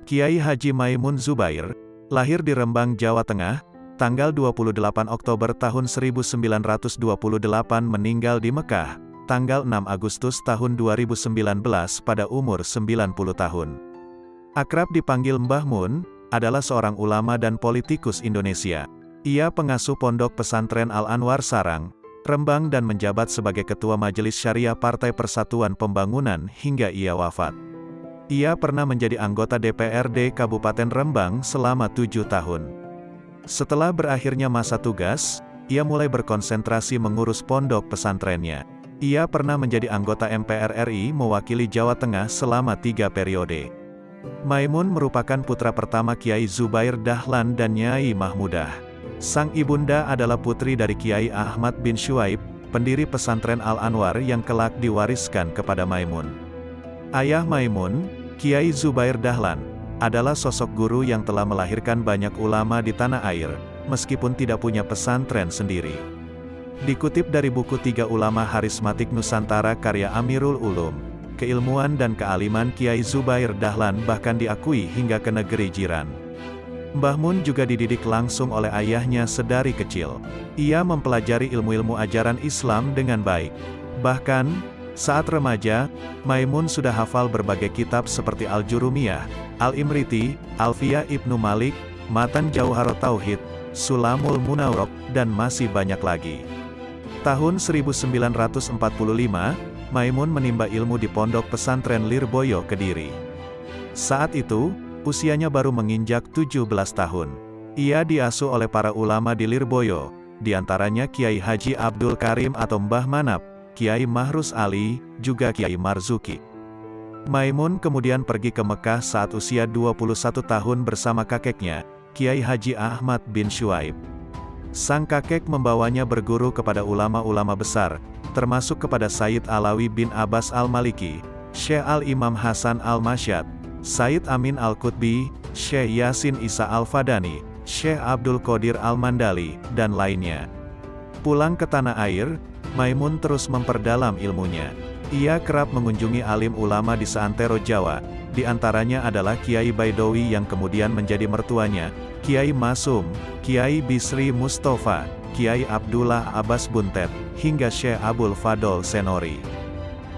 Kiai Haji Maimun Zubair, lahir di Rembang, Jawa Tengah, tanggal 28 Oktober tahun 1928 meninggal di Mekah, tanggal 6 Agustus tahun 2019 pada umur 90 tahun. Akrab dipanggil Mbah Mun, adalah seorang ulama dan politikus Indonesia. Ia pengasuh Pondok Pesantren Al-Anwar Sarang, Rembang dan menjabat sebagai Ketua Majelis Syariah Partai Persatuan Pembangunan hingga ia wafat. Ia pernah menjadi anggota DPRD Kabupaten Rembang selama 7 tahun. Setelah berakhirnya masa tugas, ia mulai berkonsentrasi mengurus pondok pesantrennya. Ia pernah menjadi anggota MPR RI mewakili Jawa Tengah selama 3 periode. Maimun merupakan putra pertama Kiai Zubair Dahlan dan Nyai Mahmudah. Sang ibunda adalah putri dari Kiai Ahmad bin Syuaib, pendiri pesantren Al-Anwar yang kelak diwariskan kepada Maimun. Ayah Maimun, Kiai Zubair Dahlan, adalah sosok guru yang telah melahirkan banyak ulama di tanah air, meskipun tidak punya pesantren sendiri. Dikutip dari buku 3 Ulama Harismatik Nusantara karya Amirul Ulum, keilmuan dan kealiman Kiai Zubair Dahlan bahkan diakui hingga ke negeri jiran. Mbah Mun juga dididik langsung oleh ayahnya sedari kecil. Ia mempelajari ilmu-ilmu ajaran Islam dengan baik. Bahkan, saat remaja, Maimun sudah hafal berbagai kitab seperti Al-Jurumiyah, Al-Imriti, Alfiyah Ibnu Malik, Matan Jauharut Tauhid, Sulamul Munawwarok, dan masih banyak lagi. Tahun 1945, Maimun menimba ilmu di Pondok Pesantren Lirboyo, Kediri. Saat itu, usianya baru menginjak 17 tahun. Ia diasuh oleh para ulama di Lirboyo, diantaranya Kiai Haji Abdul Karim atau Mbah Manap, Kiai Mahrus Ali, juga Kiai Marzuki. Maimun kemudian pergi ke Mekah saat usia 21 tahun bersama kakeknya, Kiai Haji Ahmad bin Syuaib. Sang kakek membawanya berguru kepada ulama-ulama besar, termasuk kepada Sayyid Alawi bin Abbas Al-Maliki, Syekh Al-Imam Hasan Al-Masyad, Sayyid Amin Al-Qutbi, Syekh Yasin Isa Al-Fadani, Syekh Abdul Qadir Al-Mandali, dan lainnya. Pulang ke tanah air, Maimun terus memperdalam ilmunya. Ia kerap mengunjungi alim ulama di seantero Jawa, di antaranya adalah Kiai Baidowi yang kemudian menjadi mertuanya, Kiai Masum, Kiai Bisri Mustafa, Kiai Abdullah Abbas Buntet, hingga Syekh Abul Fadol Senori.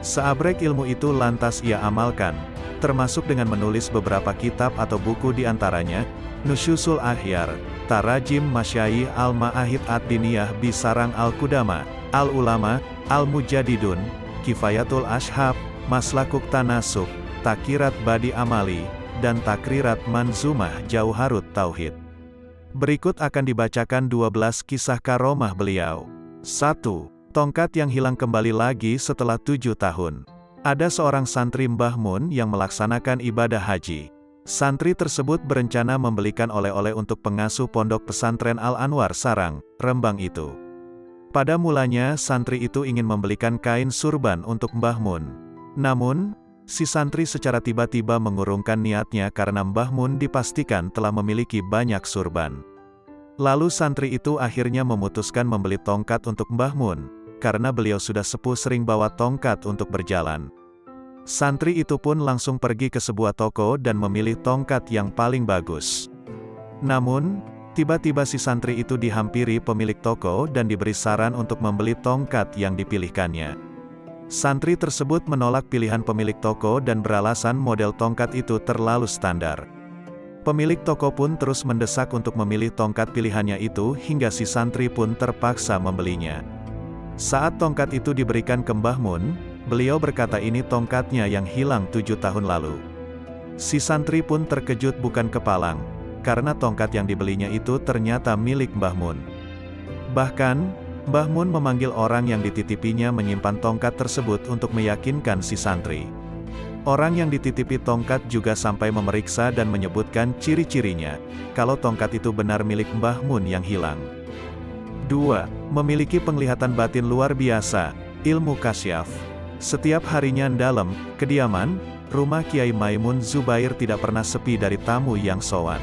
Seabrek ilmu itu lantas ia amalkan, termasuk dengan menulis beberapa kitab atau buku di antaranya, Nusyusul Ahyar, Tarajim Masyayikh Al-Ma'ahid Ad-Diniyah Bisarang Al-Qudama, Al-Ulama, Al-Mujadidun, Kifayatul Ashab, Maslakuk Tanasuk, Takirat Badi Amali, dan Takrirat Manzumah Jauharut Tauhid. Berikut akan dibacakan 12 kisah karomah beliau. 1. Tongkat yang hilang kembali lagi setelah 7 tahun. Ada seorang santri Mbah Mun yang melaksanakan ibadah haji. Santri tersebut berencana membelikan oleh-oleh untuk pengasuh Pondok Pesantren Al-Anwar Sarang, Rembang itu. Pada mulanya santri itu ingin membelikan kain surban untuk Mbah Mun. Namun, si santri secara tiba-tiba mengurungkan niatnya karena Mbah Mun dipastikan telah memiliki banyak surban. Lalu santri itu akhirnya memutuskan membeli tongkat untuk Mbah Mun, karena beliau sudah sepuh sering bawa tongkat untuk berjalan. Santri itu pun langsung pergi ke sebuah toko dan memilih tongkat yang paling bagus. Namun, tiba-tiba si santri itu dihampiri pemilik toko dan diberi saran untuk membeli tongkat yang dipilihkannya. Santri tersebut menolak pilihan pemilik toko dan beralasan model tongkat itu terlalu standar. Pemilik toko pun terus mendesak untuk memilih tongkat pilihannya itu hingga si santri pun terpaksa membelinya. Saat tongkat itu diberikan ke Mbah Mun, beliau berkata ini tongkatnya yang hilang 7 tahun lalu. Si santri pun terkejut bukan kepalang, karena tongkat yang dibelinya itu ternyata milik Mbah Mun. Bahkan, Mbah Mun memanggil orang yang dititipinya menyimpan tongkat tersebut untuk meyakinkan si santri. Orang yang dititipi tongkat juga sampai memeriksa dan menyebutkan ciri-cirinya, kalau tongkat itu benar milik Mbah Mun yang hilang. 2. Memiliki penglihatan batin luar biasa, ilmu kasyaf. Setiap harinya dalam kediaman, rumah Kiai Maimun Zubair tidak pernah sepi dari tamu yang sowan.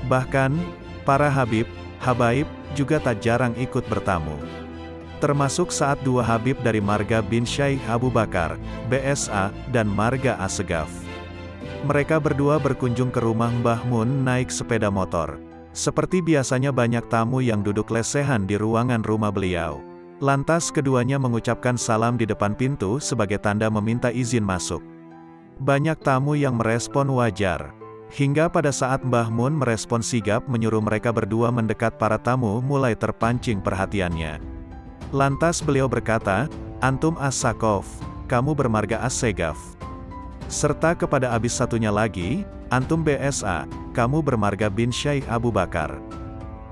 Bahkan, para habaib, juga tak jarang ikut bertamu. Termasuk saat 2 habib dari marga bin Syekh Abu Bakar, BSA, dan marga Assegaf. Mereka berdua berkunjung ke rumah Mbah Mun naik sepeda motor. Seperti biasanya banyak tamu yang duduk lesehan di ruangan rumah beliau. Lantas keduanya mengucapkan salam di depan pintu sebagai tanda meminta izin masuk. Banyak tamu yang merespon wajar. Hingga pada saat Mbah Mun merespon sigap menyuruh mereka berdua mendekat, para tamu mulai terpancing perhatiannya. Lantas beliau berkata, "Antum as-Sakaf, kamu bermarga as-Segaf." Serta kepada abis satunya lagi, "Antum BSA, kamu bermarga bin Syekh Abu Bakar."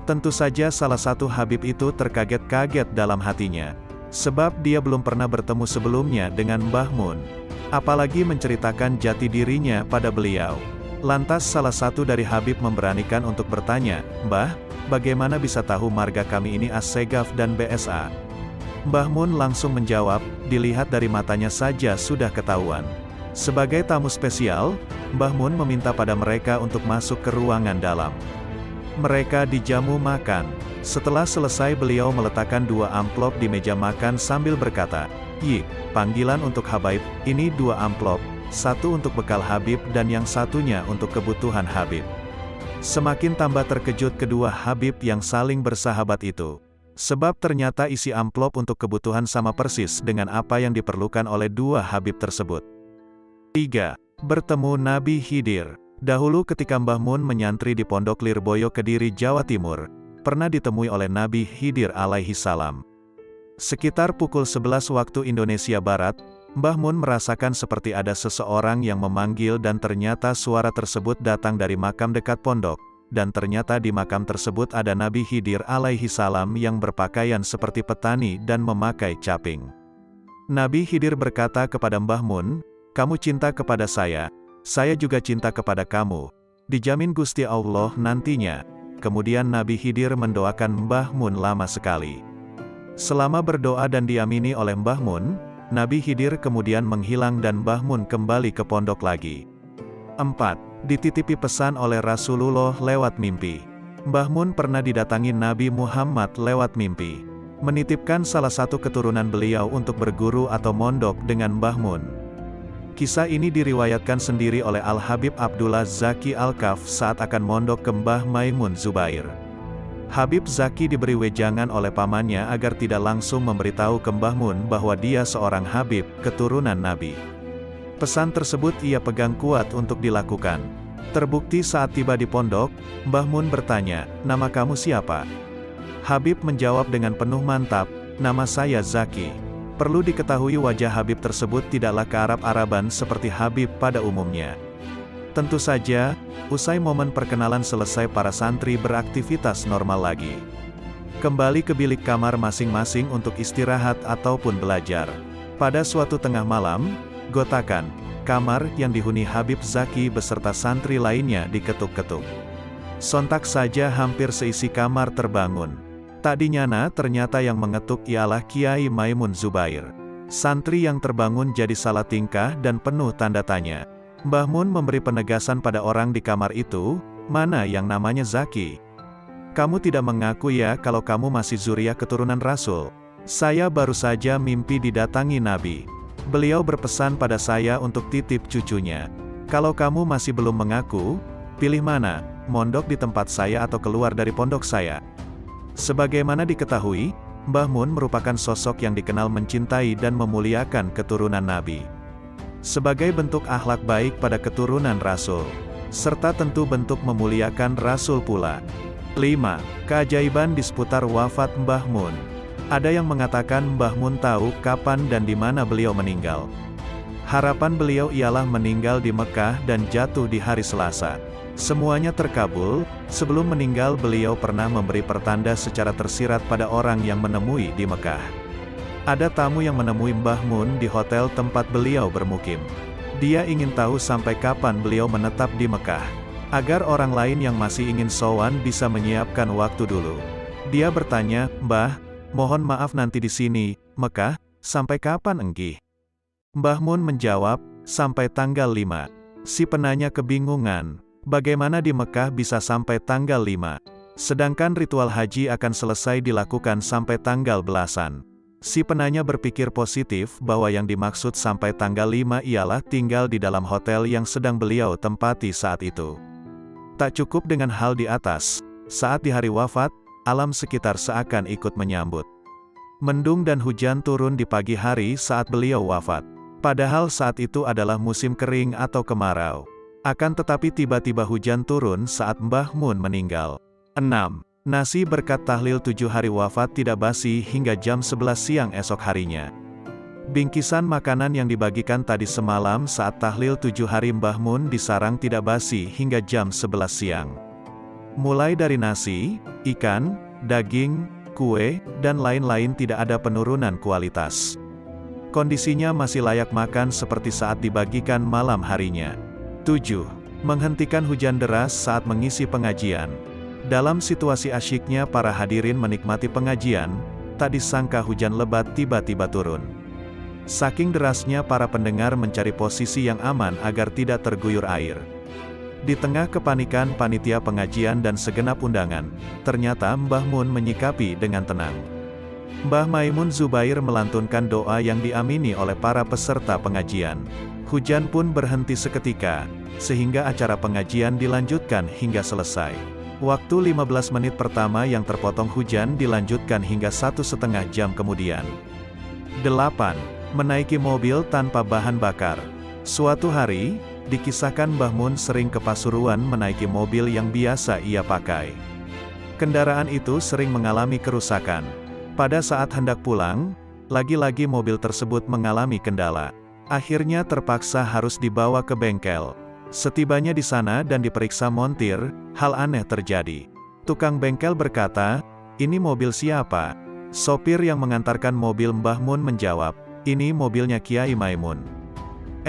Tentu saja salah satu Habib itu terkaget-kaget dalam hatinya. Sebab dia belum pernah bertemu sebelumnya dengan Mbah Mun. Apalagi menceritakan jati dirinya pada beliau. Lantas salah satu dari Habib memberanikan untuk bertanya, "Mbah, bagaimana bisa tahu marga kami ini as-Segaf dan BSA?" Mbah Mun langsung menjawab, "Dilihat dari matanya saja sudah ketahuan." Sebagai tamu spesial, Mbah Mun meminta pada mereka untuk masuk ke ruangan dalam. Mereka dijamu makan. Setelah selesai beliau meletakkan 2 amplop di meja makan sambil berkata, "Yi, panggilan untuk Habaib, ini 2 amplop, satu untuk bekal Habib dan yang satunya untuk kebutuhan Habib." Semakin tambah terkejut kedua Habib yang saling bersahabat itu. Sebab ternyata isi amplop untuk kebutuhan sama persis dengan apa yang diperlukan oleh 2 Habib tersebut. 3. Bertemu Nabi Khidir. Dahulu ketika Mbah Mun menyantri di Pondok Lirboyo Kediri, Jawa Timur, pernah ditemui oleh Nabi Khidir alaihi salam. Sekitar pukul 11 waktu Indonesia Barat, Mbah Mun merasakan seperti ada seseorang yang memanggil dan ternyata suara tersebut datang dari makam dekat pondok, dan ternyata di makam tersebut ada Nabi Khidir alaihi salam yang berpakaian seperti petani dan memakai caping. Nabi Khidir berkata kepada Mbah Mun, "Kamu cinta kepada saya juga cinta kepada kamu. Dijamin Gusti Allah nantinya." Kemudian Nabi Khidir mendoakan Mbah Mun lama sekali. Selama berdoa dan diamini oleh Mbah Mun, Nabi Khidir kemudian menghilang dan Mbah Mun kembali ke pondok lagi. 4. Dititipi pesan oleh Rasulullah lewat mimpi. Mbah Mun pernah didatangi Nabi Muhammad lewat mimpi. Menitipkan salah satu keturunan beliau untuk berguru atau mondok dengan Mbah Mun. Kisah ini diriwayatkan sendiri oleh Al-Habib Abdullah Zaki Al-Kaf saat akan mondok ke Mbah Maimun Zubair. Habib Zaki diberi wejangan oleh pamannya agar tidak langsung memberitahu ke Mbah Mun bahwa dia seorang Habib, keturunan Nabi. Pesan tersebut ia pegang kuat untuk dilakukan. Terbukti saat tiba di pondok, Mbah Mun bertanya, "Nama kamu siapa?" Habib menjawab dengan penuh mantap, "Nama saya Zaki." Perlu diketahui wajah Habib tersebut tidaklah kearab-araban seperti Habib pada umumnya. Tentu saja, usai momen perkenalan selesai, para santri beraktivitas normal lagi. Kembali ke bilik kamar masing-masing untuk istirahat ataupun belajar. Pada suatu tengah malam, gotakan kamar yang dihuni Habib Zaki beserta santri lainnya diketuk-ketuk. Sontak saja hampir seisi kamar terbangun. Tak dinyana ternyata yang mengetuk ialah Kiai Maimun Zubair. Santri yang terbangun jadi salah tingkah dan penuh tanda tanya. Mbah Mun memberi penegasan pada orang di kamar itu, "Mana yang namanya Zaki? Kamu tidak mengaku ya kalau kamu masih zuriat keturunan Rasul? Saya baru saja mimpi didatangi Nabi. Beliau berpesan pada saya untuk titip cucunya. Kalau kamu masih belum mengaku, pilih mana, mondok di tempat saya atau keluar dari pondok saya." Sebagaimana diketahui, Mbah Mun merupakan sosok yang dikenal mencintai dan memuliakan keturunan Nabi. Sebagai bentuk akhlak baik pada keturunan Rasul, serta tentu bentuk memuliakan Rasul pula. 5. Keajaiban di seputar wafat Mbah Mun. Ada yang mengatakan Mbah Mun tahu kapan dan di mana beliau meninggal. Harapan beliau ialah meninggal di Mekah dan jatuh di hari Selasa. Semuanya terkabul. Sebelum meninggal beliau pernah memberi pertanda secara tersirat pada orang yang menemui di Mekah. Ada tamu yang menemui Mbah Mun di hotel tempat beliau bermukim. Dia ingin tahu sampai kapan beliau menetap di Mekah, agar orang lain yang masih ingin sowan bisa menyiapkan waktu dulu. Dia bertanya, "Mbah, mohon maaf nanti di sini, Mekah, sampai kapan enggih?" Mbah Mun menjawab, "Sampai tanggal 5. Si penanya kebingungan. Bagaimana di Mekah bisa sampai tanggal 5? Sedangkan ritual haji akan selesai dilakukan sampai tanggal belasan. Si penanya berpikir positif bahwa yang dimaksud sampai tanggal 5 ialah tinggal di dalam hotel yang sedang beliau tempati saat itu. Tak cukup dengan hal di atas, saat di hari wafat, alam sekitar seakan ikut menyambut. Mendung dan hujan turun di pagi hari saat beliau wafat. Padahal saat itu adalah musim kering atau kemarau. Akan tetapi tiba-tiba hujan turun saat Mbah Mun meninggal. 6. Nasi berkat tahlil 7 hari wafat tidak basi hingga jam 11 siang esok harinya. Bingkisan makanan yang dibagikan tadi semalam saat tahlil 7 hari Mbah Mun di sarang tidak basi hingga jam 11 siang. Mulai dari nasi, ikan, daging, kue, dan lain-lain tidak ada penurunan kualitas. Kondisinya masih layak makan seperti saat dibagikan malam harinya. 7. Menghentikan hujan deras saat mengisi pengajian. Dalam situasi asyiknya para hadirin menikmati pengajian, tak disangka hujan lebat tiba-tiba turun. Saking derasnya para pendengar mencari posisi yang aman agar tidak terguyur air. Di tengah kepanikan panitia pengajian dan segenap undangan, ternyata Mbah Mun menyikapi dengan tenang. Mbah Maimun Zubair melantunkan doa yang diamini oleh para peserta pengajian. Hujan pun berhenti seketika, sehingga acara pengajian dilanjutkan hingga selesai. Waktu 15 menit pertama yang terpotong hujan dilanjutkan hingga 1,5 jam kemudian. 8. Menaiki mobil tanpa bahan bakar. Suatu hari, dikisahkan Mbah Mun sering ke Pasuruan menaiki mobil yang biasa ia pakai. Kendaraan itu sering mengalami kerusakan. Pada saat hendak pulang, lagi-lagi mobil tersebut mengalami kendala. Akhirnya terpaksa harus dibawa ke bengkel. Setibanya di sana dan diperiksa montir, hal aneh terjadi. Tukang bengkel berkata, "Ini mobil siapa?" Sopir yang mengantarkan mobil Mbah Mun menjawab, "Ini mobilnya Kiai Maimun."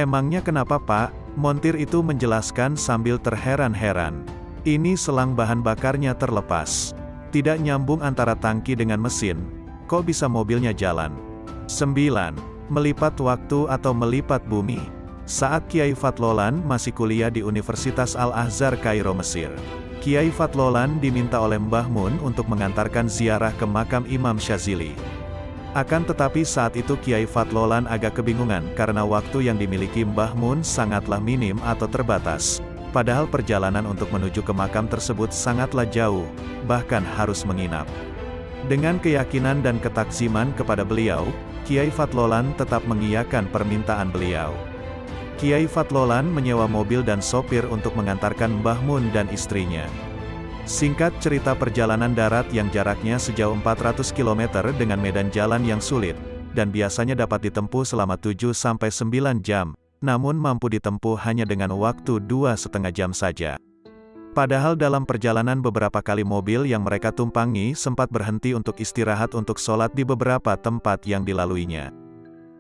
"Emangnya kenapa, Pak?" Montir itu menjelaskan sambil terheran-heran. "Ini selang bahan bakarnya terlepas. Tidak nyambung antara tangki dengan mesin. Kok bisa mobilnya jalan?" 9. Melipat waktu atau melipat bumi. Saat Kiai Fatlolan masih kuliah di Universitas Al-Azhar Kairo, Mesir, Kiai Fatlolan diminta oleh Mbah Mun untuk mengantarkan ziarah ke makam Imam Syazili. Akan tetapi saat itu Kiai Fatlolan agak kebingungan karena waktu yang dimiliki Mbah Mun sangatlah minim atau terbatas. Padahal perjalanan untuk menuju ke makam tersebut sangatlah jauh, bahkan harus menginap. Dengan keyakinan dan ketaksiman kepada beliau, Kiai Fatlolan tetap mengiyakan permintaan beliau. Kiai Fatlolan menyewa mobil dan sopir untuk mengantarkan Mbah Mun dan istrinya. Singkat cerita, perjalanan darat yang jaraknya sejauh 400 km dengan medan jalan yang sulit, dan biasanya dapat ditempuh selama 7-9 jam, namun mampu ditempuh hanya dengan waktu 2,5 jam saja. Padahal dalam perjalanan beberapa kali mobil yang mereka tumpangi sempat berhenti untuk istirahat untuk sholat di beberapa tempat yang dilaluinya.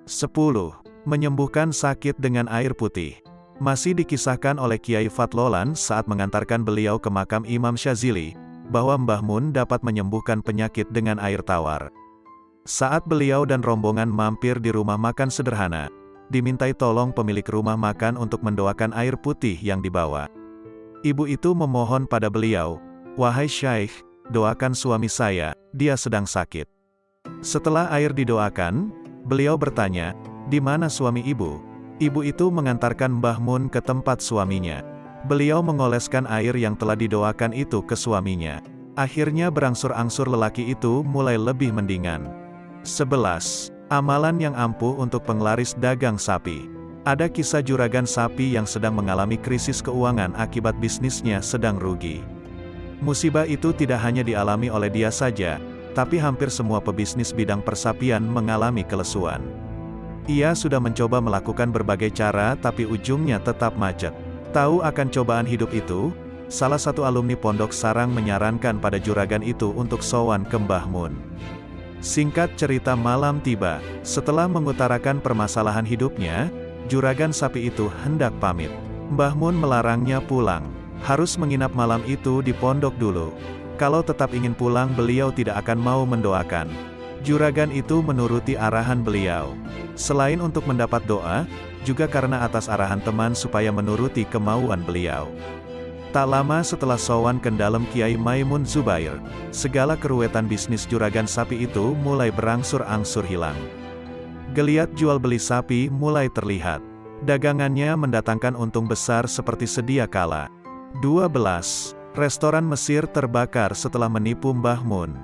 10. Menyembuhkan sakit dengan air putih. Masih dikisahkan oleh Kiai Fatlolan saat mengantarkan beliau ke makam Imam Syazili, bahwa Mbah Mun dapat menyembuhkan penyakit dengan air tawar. Saat beliau dan rombongan mampir di rumah makan sederhana, dimintai tolong pemilik rumah makan untuk mendoakan air putih yang dibawa. Ibu itu memohon pada beliau, "Wahai Syaikh, doakan suami saya, dia sedang sakit." Setelah air didoakan, beliau bertanya, "Di mana suami ibu?" Ibu itu mengantarkan Mbah Mun ke tempat suaminya. Beliau mengoleskan air yang telah didoakan itu ke suaminya. Akhirnya berangsur-angsur lelaki itu mulai lebih mendingan. 11. Amalan yang ampuh untuk penglaris dagang sapi. Ada kisah juragan sapi yang sedang mengalami krisis keuangan akibat bisnisnya sedang rugi. Musibah itu tidak hanya dialami oleh dia saja, tapi hampir semua pebisnis bidang persapian mengalami kelesuan. Ia sudah mencoba melakukan berbagai cara tapi ujungnya tetap macet. Tahu akan cobaan hidup itu, salah satu alumni Pondok Sarang menyarankan pada juragan itu untuk sowan ke Mbah Mun. Singkat cerita, malam tiba. Setelah mengutarakan permasalahan hidupnya, juragan sapi itu hendak pamit. Mbah Mun melarangnya pulang. Harus menginap malam itu di pondok dulu. Kalau tetap ingin pulang, beliau tidak akan mau mendoakan. Juragan itu menuruti arahan beliau. Selain untuk mendapat doa, juga karena atas arahan teman supaya menuruti kemauan beliau. Tak lama setelah sowan ke dalam Kiai Maimun Zubair, segala keruwetan bisnis juragan sapi itu mulai berangsur-angsur hilang. Geliat jual beli sapi mulai terlihat. Dagangannya mendatangkan untung besar seperti sedia kala. 12. Restoran Mesir terbakar setelah menipu Mbah Mun.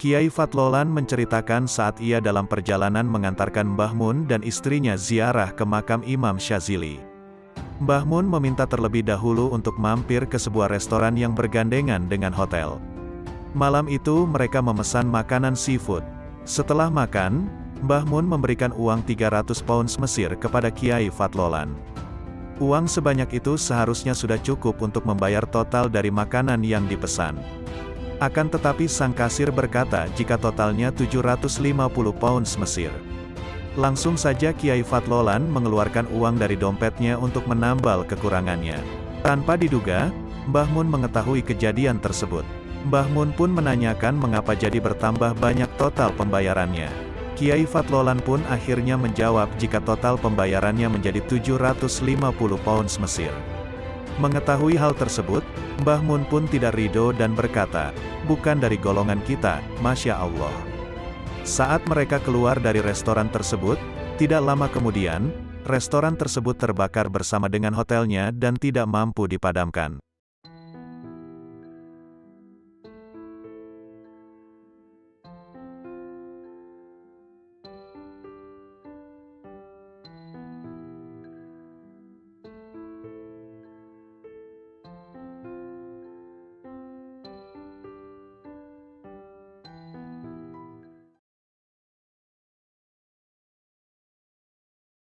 Kiai Fatlolan menceritakan saat ia dalam perjalanan mengantarkan Mbah Mun dan istrinya ziarah ke makam Imam Syazili. Mbah Mun meminta terlebih dahulu untuk mampir ke sebuah restoran yang bergandengan dengan hotel. Malam itu mereka memesan makanan seafood. Setelah makan, Mbah Mun memberikan uang 300 pounds Mesir kepada Kiai Fatlolan. Uang sebanyak itu seharusnya sudah cukup untuk membayar total dari makanan yang dipesan. Akan tetapi sang kasir berkata jika totalnya 750 pounds Mesir. Langsung saja Kiai Fatlolan mengeluarkan uang dari dompetnya untuk menambal kekurangannya. Tanpa diduga, Mbah Mun mengetahui kejadian tersebut. Mbah Mun pun menanyakan mengapa jadi bertambah banyak total pembayarannya. Kiai Fatlolan pun akhirnya menjawab jika total pembayarannya menjadi 750 pounds Mesir. Mengetahui hal tersebut, Mbah Mun pun tidak ridho dan berkata, "Bukan dari golongan kita, Masya Allah." Saat mereka keluar dari restoran tersebut, tidak lama kemudian, restoran tersebut terbakar bersama dengan hotelnya dan tidak mampu dipadamkan.